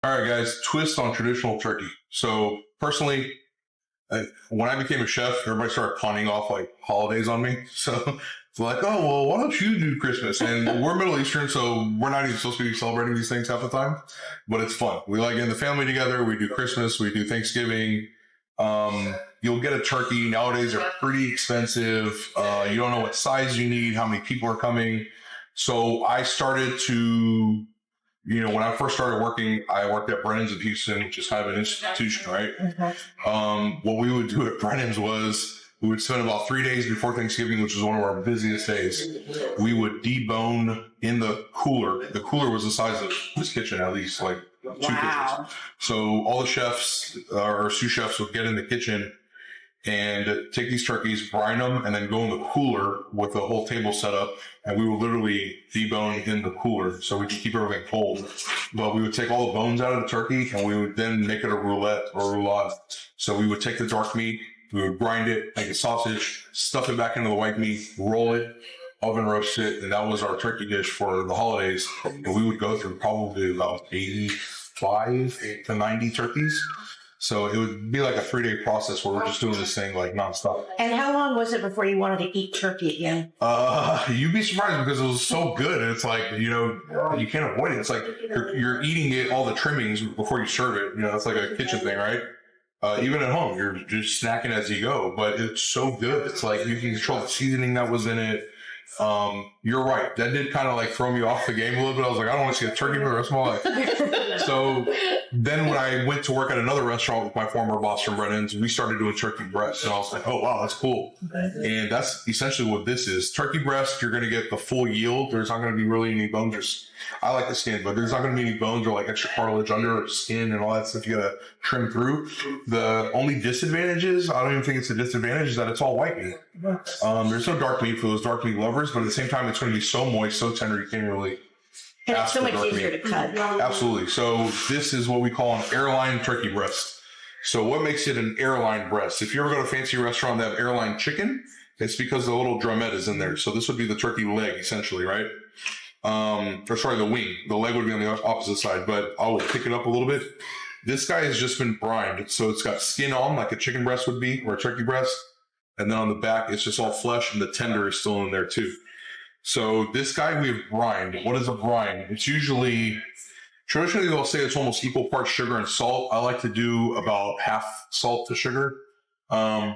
All right, guys, twist on traditional turkey. So personally, when I became a chef, everybody started pawning off like holidays on me. So it's like, oh, well, why don't you do Christmas? And we're Middle Eastern, so we're not even supposed to be celebrating these things half the time, but it's fun. We like getting the family together. We do Christmas, we do Thanksgiving. You'll get a turkey. Nowadays, they're pretty expensive. You don't know what size you need, how many people are coming. So I started to, when I first started working, I worked at Brennan's in Houston, which is kind of an institution, right? Mm-hmm. What we would do at Brennan's was we would spend about 3 days before Thanksgiving, which is one of our busiest days. We would debone in the cooler. The cooler was the size of this kitchen, at least, like 2 kitchens. So all the chefs or sous chefs would get in the kitchen and take these turkeys, brine them, and then go in the cooler with the whole table set up. And we would literally debone in the cooler so we could keep everything cold. But we would take all the bones out of the turkey and we would then make it a roulette or roulade. So we would take the dark meat, we would grind it, make a sausage, stuff it back into the white meat, roll it, oven roast it, and that was our turkey dish for the holidays. And we would go through probably about 85 to 90 turkeys. So it would be like a 3-day process where we're just doing this thing like nonstop. And how long was it before you wanted to eat turkey again? You'd be surprised because it was so good. And it's like, you can't avoid it. It's like you're eating it, all the trimmings before you serve it. It's like a kitchen thing, right? Even at home, you're just snacking as you go, but it's so good. It's like you can control the seasoning that was in it. You're right. That did kind of like throw me off the game a little bit. I was like, I don't want to see a turkey for the rest of my life. So then when I went to work at another restaurant with my former boss from Brennan's, we started doing turkey breast. And I was like, oh, wow, that's cool. And that's essentially what this is. Turkey breast, you're going to get the full yield. There's not going to be really any bones. I like the skin, but there's not going to be any bones or like extra cartilage under skin and all that stuff you got to trim through. The only disadvantage is, I don't even think it's a disadvantage, is that it's all white meat. There's no dark meat for those dark meat lovers, but at the same time, it's going to be so moist, so tender, you can't really and it's so much easier to cut. Absolutely. So this is what we call an airline turkey breast. So what makes it an airline breast? If you ever go to a fancy restaurant that have airline chicken, it's because the little drumette is in there. So this would be the turkey leg, essentially, right? The wing. The leg would be on the opposite side, but I will pick it up a little bit. This guy has just been brined. So it's got skin on, like a chicken breast would be, or a turkey breast. And then on the back, it's just all flesh, and the tender is still in there too. So this guy we have brined. What is a brine? It's usually, traditionally they'll say it's almost equal parts sugar and salt. I like to do about half salt to sugar.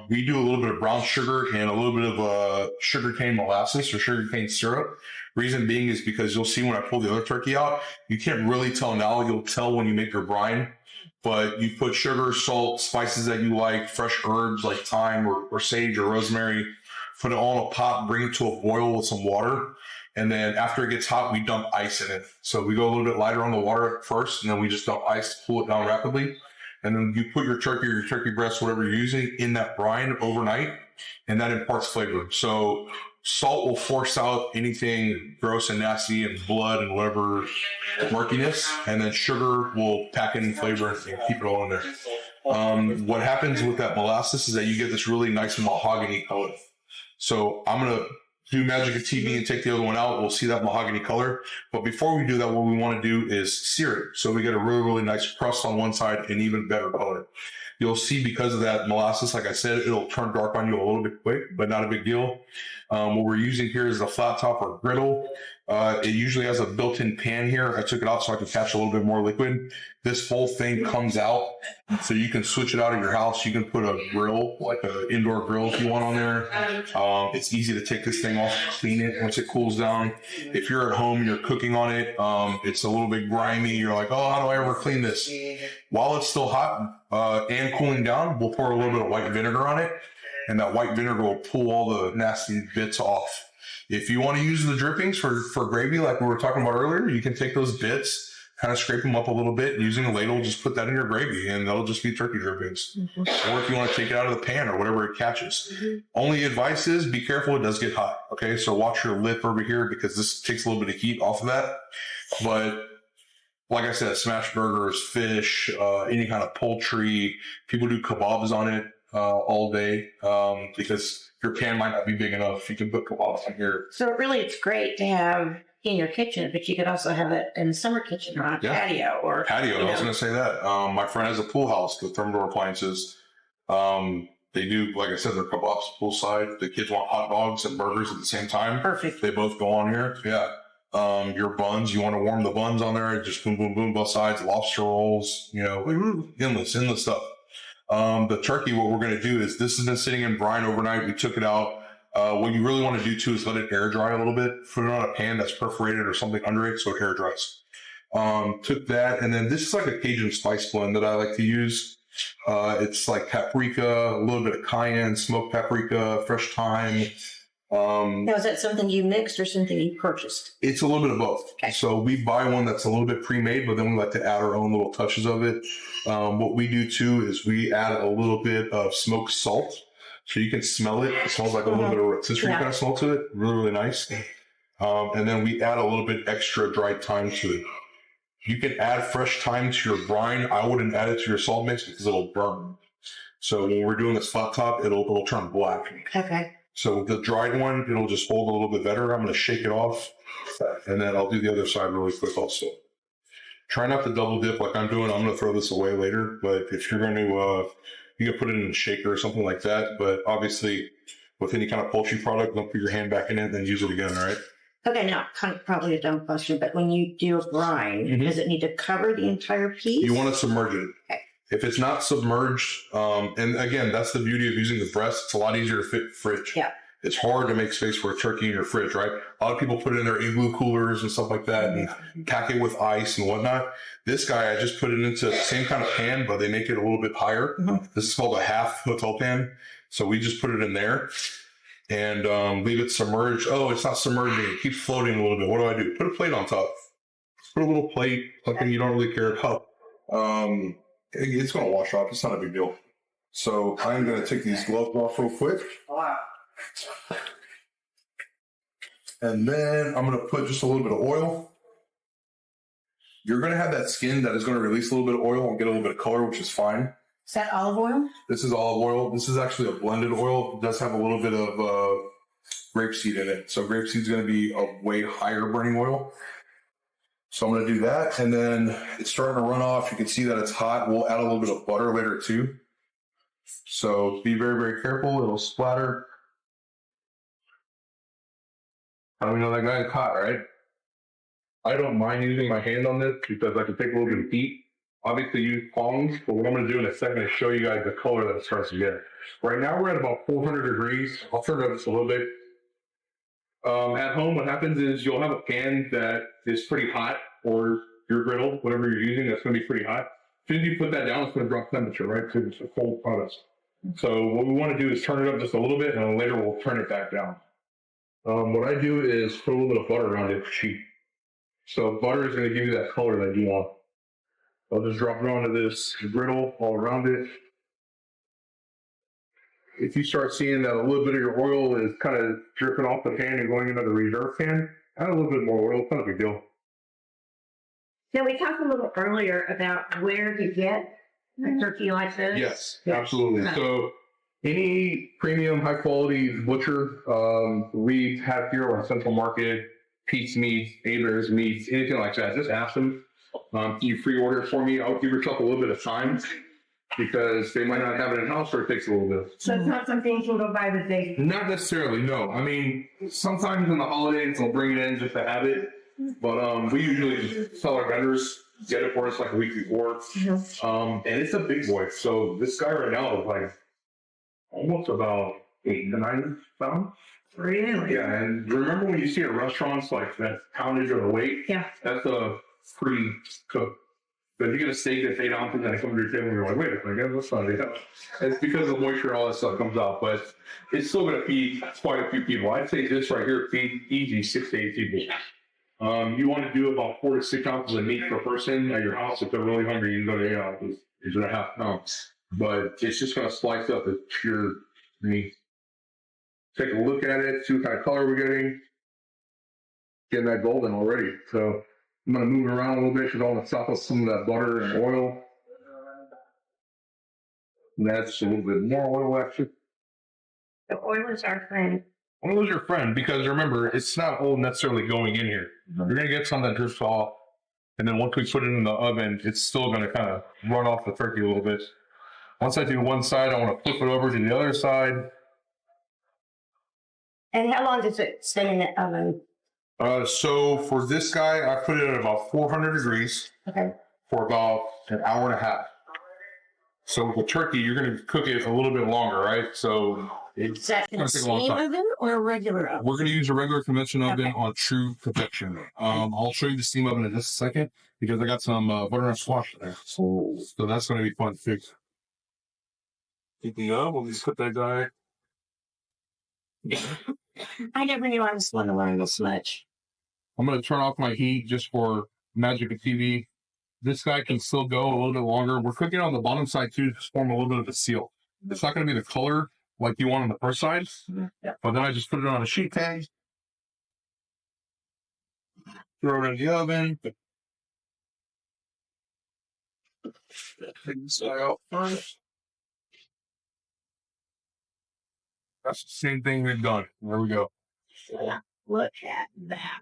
We do a little bit of brown sugar and a little bit of sugarcane molasses or sugarcane syrup. Reason being is because you'll see when I pull the other turkey out, you can't really tell now. You'll tell when you make your brine. But you put sugar, salt, spices that you like, fresh herbs like thyme or sage or rosemary, put it all in a pot, bring it to a boil with some water. And then after it gets hot, we dump ice in it. So we go a little bit lighter on the water at first, and then we just dump ice to cool it down rapidly. And then you put your turkey or your turkey breast, whatever you're using, in that brine overnight, and that imparts flavor. So salt will force out anything gross and nasty and blood and whatever murkiness, and then sugar will pack in flavor and keep it all in there. What happens with that molasses is that you get this really nice mahogany color. So I'm going to do Magic of TV and take the other one out. We'll see that mahogany color. But before we do that, what we want to do is sear it. So we get a really, really nice crust on one side and even better color. You'll see because of that molasses, like I said, it'll turn dark on you a little bit quick, but not a big deal. What we're using here is the flat top or griddle. It usually has a built-in pan here. I took it out so I could catch a little bit more liquid. This whole thing comes out, so you can switch it out of your house. You can put a grill, like an indoor grill if you want on there. It's easy to take this thing off, clean it once it cools down. If you're at home and you're cooking on it, it's a little bit grimy. You're like, oh, how do I ever clean this? While it's still hot and cooling down, we'll pour a little bit of white vinegar on it, and that white vinegar will pull all the nasty bits off. If you want to use the drippings for gravy, like we were talking about earlier, you can take those bits, kind of scrape them up a little bit, using a ladle, just put that in your gravy, and that'll just be turkey drippings. Mm-hmm. Or if you want to take it out of the pan or whatever it catches. Mm-hmm. Only advice is be careful, it does get hot. Okay, so watch your lip over here because this takes a little bit of heat off of that. But like I said, smash burgers, fish, any kind of poultry, people do kebabs on it all day because your pan might not be big enough. You can put kebabs in here. So really, it's great to have in your kitchen, but you could also have it in the summer kitchen or on a patio or patio. I was going to say that. My friend has a pool house with Thermador appliances. They do, like I said, they're kebabs poolside. The kids want hot dogs and burgers at the same time. Perfect. They both go on here. Yeah. Your buns, you want to warm the buns on there, just boom, boom, boom, both sides, lobster rolls, endless stuff. The turkey, what we're going to do is this has been sitting in brine overnight. We took it out. What you really want to do too is let it air dry a little bit. Put it on a pan that's perforated or something under it so it air dries. Took that, and then this is like a Cajun spice blend that I like to use. It's like paprika, a little bit of cayenne, smoked paprika, fresh thyme. Now, is that something you mixed or something you purchased? It's a little bit of both. Okay. So we buy one that's a little bit pre-made, but then we like to add our own little touches of it. What we do too is we add a little bit of smoked salt. So you can smell it. It smells like a little bit of rotisserie kind of smell to it. Really, really nice. And then we add a little bit extra dried thyme to it. You can add fresh thyme to your brine. I wouldn't add it to your salt mix because it'll burn. So when we're doing this flat top, it'll turn black. Okay. So the dried one, it'll just hold a little bit better. I'm going to shake it off, and then I'll do the other side really quick also. Try not to double dip like I'm doing. I'm going to throw this away later, but if you're going to, you can put it in a shaker or something like that. But obviously, with any kind of poultry product, don't put your hand back in it and then use it again, all right? Okay, now, probably a dumb question, but when you do a brine, does it need to cover the entire piece? You want to submerge it. Okay. If it's not submerged, and again, that's the beauty of using the breast. It's a lot easier to fit fridge. Yeah. It's hard to make space for a turkey in your fridge, right? A lot of people put it in their igloo coolers and stuff like that and pack it with ice and whatnot. This guy, I just put it into the same kind of pan, but they make it a little bit higher. This is called a half hotel pan. So we just put it in there and leave it submerged. Oh, it's not submerging. It keeps floating a little bit. What do? Put a plate on top. Put a little plate, something you don't really care about. It's going to wash off. It's not a big deal. So I'm going to take these gloves off real quick. Wow. And then I'm going to put just a little bit of oil. You're going to have that skin that is going to release a little bit of oil and get a little bit of color, which is fine. Is that olive oil? This is olive oil. This is actually a blended oil. It does have a little bit of grapeseed in it. So grapeseed is going to be a way higher burning oil. So I'm going to do that. And then it's starting to run off. You can see that it's hot. We'll add a little bit of butter later too. So be very, very careful. It'll splatter. How do we know that guy is hot, right? I don't mind using my hand on this because I can take a little bit of heat. Obviously use tongs, but what I'm going to do in a second is show you guys the color that it starts to get. Right now we're at about 400 degrees. I'll turn it up just a little bit. At home, what happens is you'll have a pan that is pretty hot, or your griddle, whatever you're using, that's going to be pretty hot. As soon as you put that down, it's going to drop temperature, right? Because it's a cold product. So what we want to do is turn it up just a little bit, and then later we'll turn it back down. What I do is put a little bit of butter around it for cheap. So butter is going to give you that color that you want. I'll just drop it onto this griddle all around it. If you start seeing that a little bit of your oil is kind of dripping off the pan and going into the reserve pan, add a little bit more oil. It's not a big deal. Now, we talked a little earlier about where to get a turkey like this. Yes, absolutely. So any premium, high quality butcher we have here, or Central Market, Pete's Meats, Abear's Meats, anything like that, just ask them. You pre-order for me. I'll give yourself a little bit of time because they might not have it in house, or it takes a little bit. So it's not something you can go buy the day. Not necessarily, no. I mean, sometimes in the holidays they'll bring it in just to have it, but we usually just tell our vendors get it for us like a week before. And it's a big boy. So this guy right now is like almost about 8 to 9 pounds. Really? Yeah, and remember when you see at restaurants like that poundage of the weight? Yeah. That's a pre-cooked. But if you get a steak that's 8 ounces and it comes to your table and you're like, wait a second, that's not it. It's because of the moisture, all that stuff comes out. But it's still going to feed quite a few people. I'd say this right here feeds easy 6 to 8 people. You want to do about 4 to 6 ounces of meat per person at your house. If they're really hungry, you can go to 8 ounces, 8.5 pounds. But it's just going to slice up the pure meat. Take a look at it, see what kind of color we're getting that golden already. So I'm going to move it around a little bit because I want to soften up some of that butter and oil. And that's a little bit more oil, actually. The oil is our friend. One of those your friend, because remember, it's not all necessarily going in here. You're going to get some that drips off. And then once we put it in the oven, it's still going to kind of run off the turkey a little bit. Once I do one side, I want to flip it over to the other side. And how long does it stay in the oven? So for this guy, I put it at about 400 degrees for about an hour and a half. So with the turkey, you're going to cook it a little bit longer, right? So is that in a steam oven or a regular oven? We're going to use a regular convention oven on true convection. I'll show you the steam oven in just a second because I got some butternut squash there. So that's going to be fun to fix. Speaking of, we'll just put that guy. I never knew I was going to learn this much. I'm going to turn off my heat just for magic of TV. This guy can still go a little bit longer. We're cooking on the bottom side too to form a little bit of a seal. It's not going to be the color like you want on the first side, but then I just put it on a sheet pan, throw it in the oven. Take this guy out first. That's the same thing we've done. There we go. Look at that.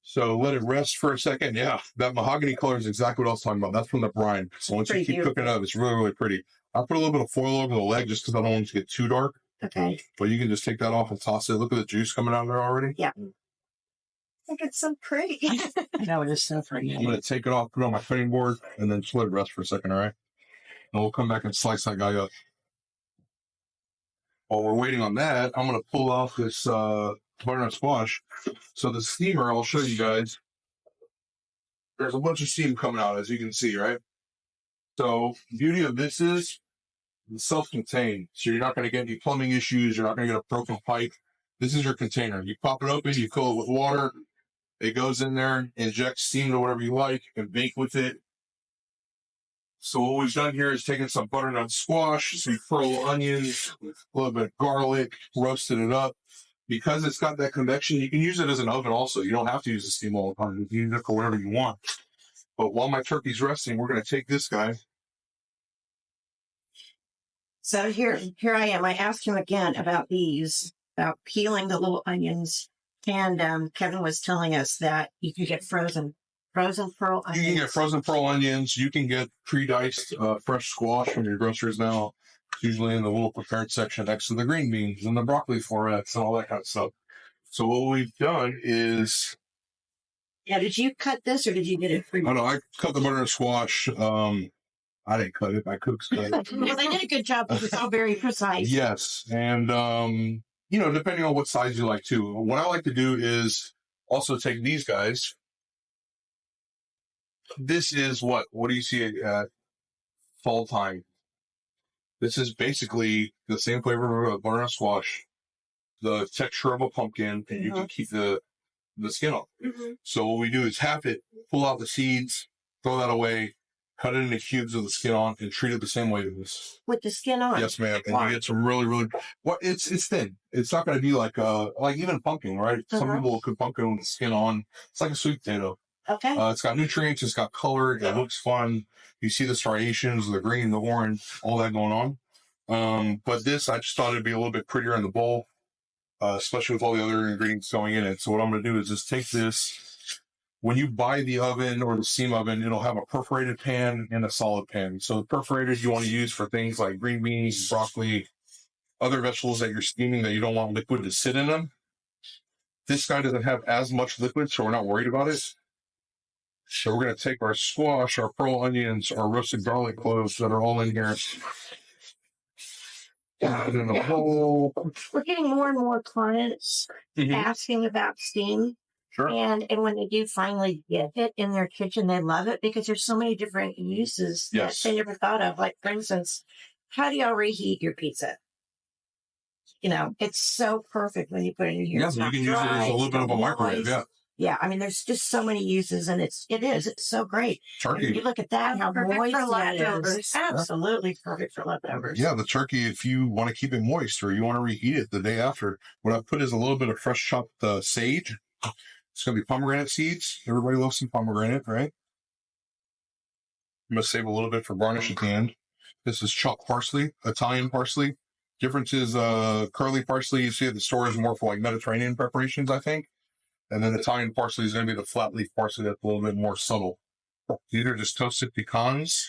So let it rest for a second. Yeah, that mahogany color is exactly what I was talking about. That's from the brine. So once you keep cooking it up, it's really, really pretty. I'll put a little bit of foil over the leg just because I don't want it to get too dark. Okay. But you can just take that off and toss it. Look at the juice coming out of there already. Yeah. Look, it's so pretty. I know, it is so pretty. I'm going to take it off, put it on my cutting board, and then just let it rest for a second, all right? And we'll come back and slice that guy up. While we're waiting on that, I'm going to pull off this butternut squash. So the steamer, I'll show you guys. There's a bunch of steam coming out, as you can see, right? So the beauty of this is it's self-contained. So you're not going to get any plumbing issues. You're not going to get a broken pipe. This is your container. You pop it open, you fill it with water. It goes in there, inject steam to whatever you like, and bake with it. So what we've done here is taken some butternut squash, some pearl onions, a little bit of garlic, roasted it up. Because it's got that convection, you can use it as an oven also. You don't have to use the steam all the time. You can use it for whatever you want. But while my turkey's resting, we're going to take this guy. So here I am. I asked him again about these, about peeling the little onions. And Kevin was telling us that you can get frozen pearl onions. You can get frozen pearl onions. You can get pre-diced fresh squash from your grocers now. It's usually in the little prepared section next to the green beans and the broccoli florets and all that kind of stuff. So what we've done is... Yeah, did you cut this or did you get it free? Oh, no, I cut the butternut squash. I didn't cut it. My cooks cut it. Well, they did a good job because it's all very precise. Yes. And, you know, depending on what size you like too. What I like to do is also take these guys. This is what do you see at fall time? This is basically the same flavor of butternut squash, the texture of a pumpkin, and you can keep the skin off. So what we do is half it, pull out the seeds, throw that away, cut it into cubes with the skin on, and treat it the same way as this. With the skin on? Yes, ma'am. And you get some really, really... Well, it's thin. It's not going to be like even pumpkin, right? Some people will cook pumpkin with the skin on. It's like a sweet potato. Okay. It's got nutrients, it's got color, it looks fun. You see the striations, the green, the orange, all that going on. But this, I just thought it'd be a little bit prettier in the bowl, especially with all the other ingredients going in it. So what I'm going to do is just take this. When you buy the oven or the steam oven, it'll have a perforated pan and a solid pan. So the perforated you want to use for things like green beans, broccoli, other vegetables that you're steaming that you don't want liquid to sit in them. This guy doesn't have as much liquid, so we're not worried about it. So we're going to take our squash, our pearl onions, our roasted garlic cloves that are all in here. Put it in a bowl. We're getting more and more clients asking about steam. Sure. And when they do finally get it in their kitchen, they love it because there's so many different uses that they never thought of. Like, for instance, how do y'all reheat your pizza? You know, it's so perfect when you put it in here. Yeah, so you can use it as a little bit of a microwave, Yeah, I mean, there's just so many uses, and it's so great. Turkey. You look at that, how moist that is. Absolutely perfect for leftovers. Yeah, the turkey, if you want to keep it moist or you want to reheat it the day after, what I put is a little bit of fresh chopped sage. It's going to be pomegranate seeds. Everybody loves some pomegranate, right? I'm going to save a little bit for garnish at the end. This is chopped parsley, Italian parsley. Difference is curly parsley you see at the store is more for like Mediterranean preparations, I think. And then Italian parsley is going to be the flat leaf parsley that's a little bit more subtle. These are just toasted pecans.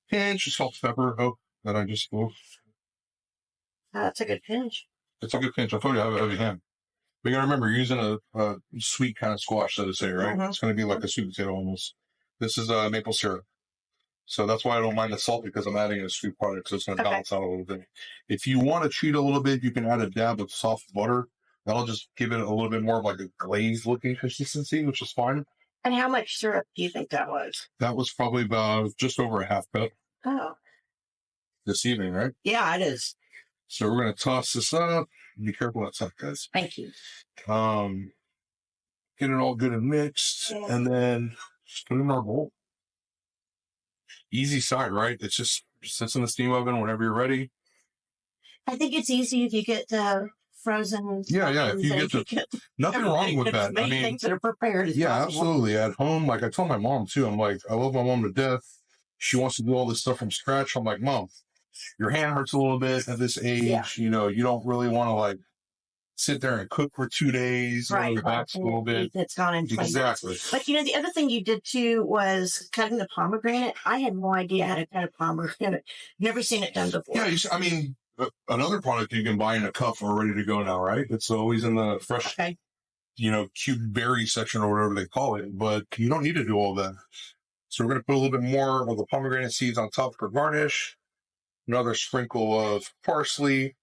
Pinch of salt, pepper. Oh, that I just spoke. That's a good pinch. It's a good pinch. I told you I have a heavy hand. But you got to remember, you're using a sweet kind of squash, so to say, right? Mm-hmm. It's going to be like a sweet potato almost. This is maple syrup. So that's why I don't mind the salt, because I'm adding a sweet product, so it's going to balance out a little bit. If you want to cheat a little bit, you can add a dab of soft butter. That'll just give it a little bit more of like a glazed looking consistency, which is fine. And how much syrup do you think that was? That was probably about just over a half cup. Oh. This evening, right? Yeah, it is. So we're going to toss this up. Be careful outside, guys. Thank you. Get it all good and mixed, and then just put it in our bowl. Easy side, right? It's just sits in the steam oven whenever you're ready. I think it's easy if you get frozen. Yeah. If you get nothing wrong with that. I mean, things that are prepared. Absolutely. At home, like I told my mom too. I'm like, I love my mom to death. She wants to do all this stuff from scratch. I'm like, Mom, your hand hurts a little bit at this age. Yeah. You know, you don't really want to like sit there and cook for 2 days. Right. Your back's a little bit. It's gone in 20 Exactly. minutes. But you know, the other thing you did too was cutting the pomegranate. I had no idea how to cut a pomegranate. Never seen it done before. Yeah, I mean, another product you can buy in a cup or ready to go now, right? It's always in the fresh, cubed berry section or whatever they call it. But you don't need to do all that. So we're going to put a little bit more of the pomegranate seeds on top for garnish. Another sprinkle of parsley.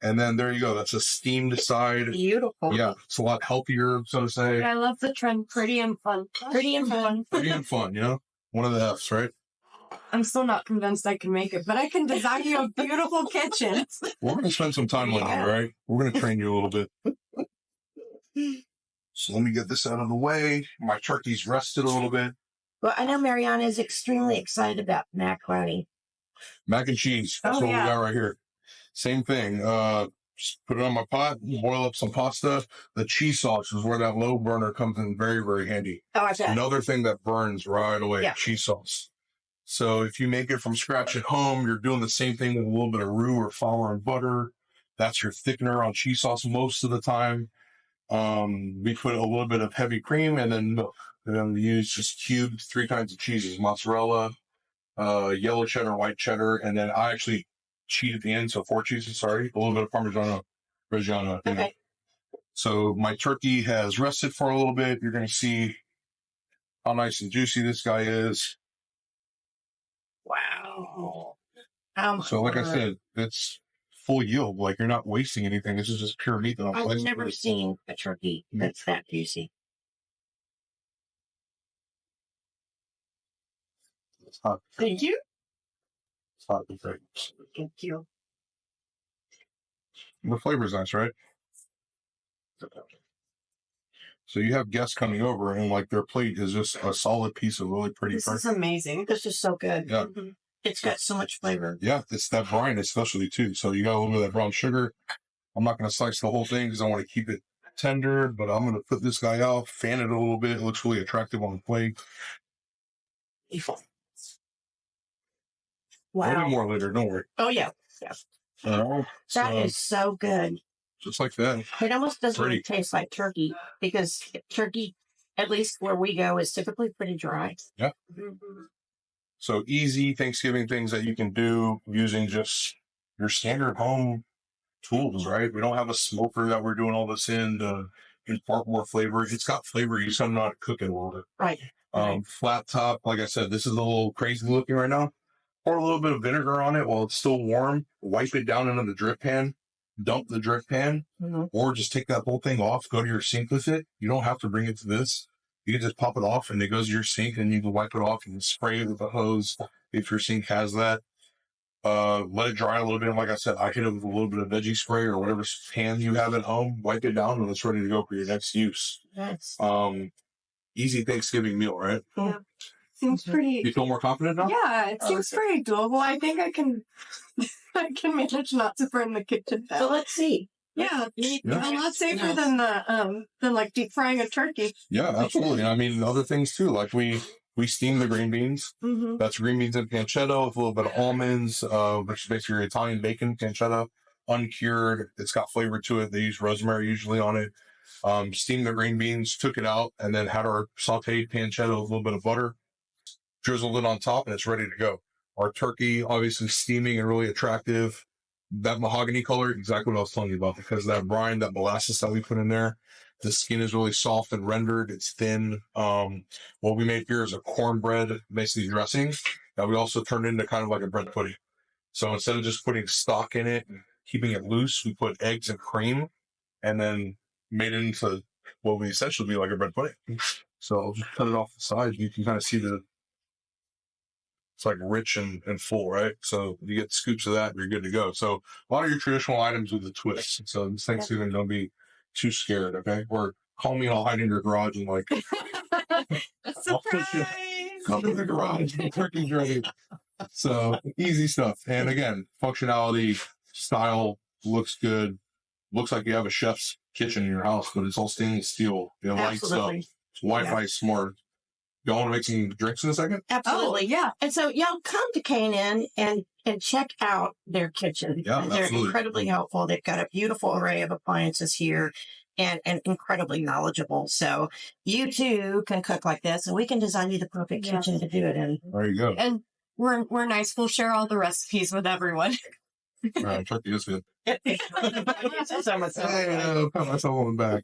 And then there you go. That's a steamed side. Beautiful. Yeah, it's a lot healthier, so to say. I love the trend. Pretty and fun. Pretty and fun. Pretty and fun, one of the F's, right? I'm still not convinced I can make it, but I can design you a beautiful kitchen. We're going to spend some time on you, right? We're going to train you a little bit. So let me get this out of the way. My turkey's rested a little bit. Well, I know Mariana is extremely excited about macaroni. Mac and cheese. That's what we got right here. Same thing. Just put it on my pot, boil up some pasta. The cheese sauce is where that low burner comes in very, very handy. Oh, I bet. Another thing that burns right away, cheese sauce. So if you make it from scratch at home, you're doing the same thing with a little bit of roux or flour and butter. That's your thickener on cheese sauce most of the time. We put a little bit of heavy cream and then milk. And then we use just cubed 3 kinds of cheeses: mozzarella, yellow cheddar, white cheddar, and then I actually cheat at the end, so 4 cheeses, a little bit of Reggiano. Okay. So my turkey has rested for a little bit. You're going to see how nice and juicy this guy is. Wow. So like I said, it's full yield. Like, you're not wasting anything. This is just pure meat. I've never seen a turkey that's that juicy. It's hot. Thank you. It's hot and great. Thank you. The flavor's nice, right? So you have guests coming over, and like their plate is just a solid piece of really pretty. This is amazing. This is so good. Yeah. Mm-hmm. It's got so much flavor. Yeah, it's that brine especially too. So you got a little bit of that brown sugar. I'm not going to slice the whole thing because I want to keep it tender, but I'm going to put this guy out, fan it a little bit. It looks really attractive on the plate. Wow. There'll be more later, don't worry. Oh, yeah. That is so good. Just like that. It almost doesn't really taste like turkey, because turkey, at least where we go, is typically pretty dry. Yeah. Mm-hmm. So easy Thanksgiving things that you can do using just your standard home tools, right? We don't have a smoker that we're doing all this in to impart more flavor. It's got flavor. You just have not cook it a little bit. Right. Flat top, like I said, this is a little crazy looking right now. Pour a little bit of vinegar on it while it's still warm. Wipe it down into the drip pan. Dump the drip pan, or just take that whole thing off. Go to your sink with it. You don't have to bring it to this. You can just pop it off, and it goes to your sink, and you can wipe it off and spray it with a hose if your sink has that. Let it dry a little bit. Like I said, I hit it with a little bit of veggie spray or whatever pan you have at home. Wipe it down, and it's ready to go for your next use. Yes. Easy Thanksgiving meal, right? Yeah. Seems pretty. You feel more confident now? Yeah, it seems pretty doable. I think I can. I can manage not to burn the kitchen down. So let's see. Yeah, a lot safer than like deep frying a turkey. Yeah, absolutely. I mean, other things too. Like we We steam the green beans. Mm-hmm. That's green beans and pancetta with a little bit of almonds, which is basically your Italian bacon pancetta, uncured. It's got flavor to it. They use rosemary usually on it. Steamed the green beans, took it out, and then had our sauteed pancetta with a little bit of butter, drizzled it on top, and it's ready to go. Our turkey, obviously steaming and really attractive. That mahogany color, exactly what I was telling you about, because that brine, that molasses that we put in there, the skin is really soft and rendered. It's thin. What we made here is a cornbread, basically dressing, that we also turned into kind of like a bread pudding. So instead of just putting stock in it and keeping it loose, we put eggs and cream, and then made it into what would essentially be like a bread pudding. So I'll just cut it off the side. You can kind of see it's like rich and full, right? So you get scoops of that and you're good to go. So a lot of your traditional items with a twist. So this Thanksgiving, don't be too scared, okay? Or call me and I'll hide in your garage and like, Surprise! come in the garage, the turkey's ready. So easy stuff. And again, functionality, style, looks good. Looks like you have a chef's kitchen in your house, but it's all stainless steel. It lights up. Absolutely. It's Wi-Fi smart. Y'all want to make some drinks in a second? Absolutely. Oh, yeah. And so y'all come to K&N and check out their kitchen. Yeah, They're absolutely. incredibly helpful. They've got a beautiful array of appliances here and incredibly knowledgeable. So you too can cook like this and we can design you the perfect kitchen to do it in. There you go. And we're nice. We'll share all the recipes with everyone. Turkey is good. So much. Hey, I'll pat myself on the back.